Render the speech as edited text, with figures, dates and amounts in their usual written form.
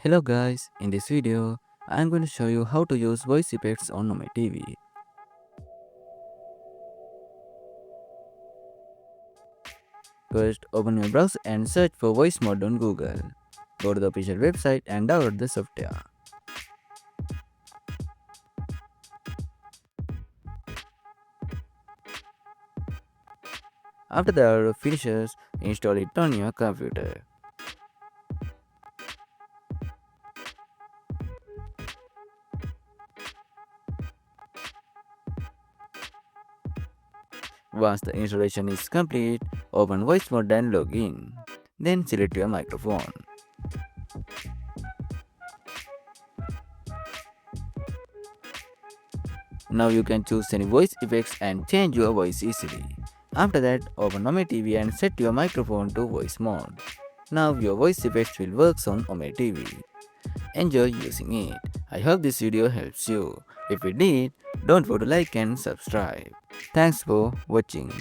Hello guys, in this video, I am going to show you how to use voice effects on OmeTV. First, open your browser and search for voicemod on Google. Go to the official website and download the software. After the download finishes, install it on your computer. Once the installation is complete, open voicemod and log in. Then select your microphone. Now you can choose any voice effects and change your voice easily. After that, open OmeTV and set your microphone to voice mode. Now your voice effects will work on OmeTV. Enjoy using it. I hope this video helps you. If it did, don't forget to like and subscribe. Thanks for watching.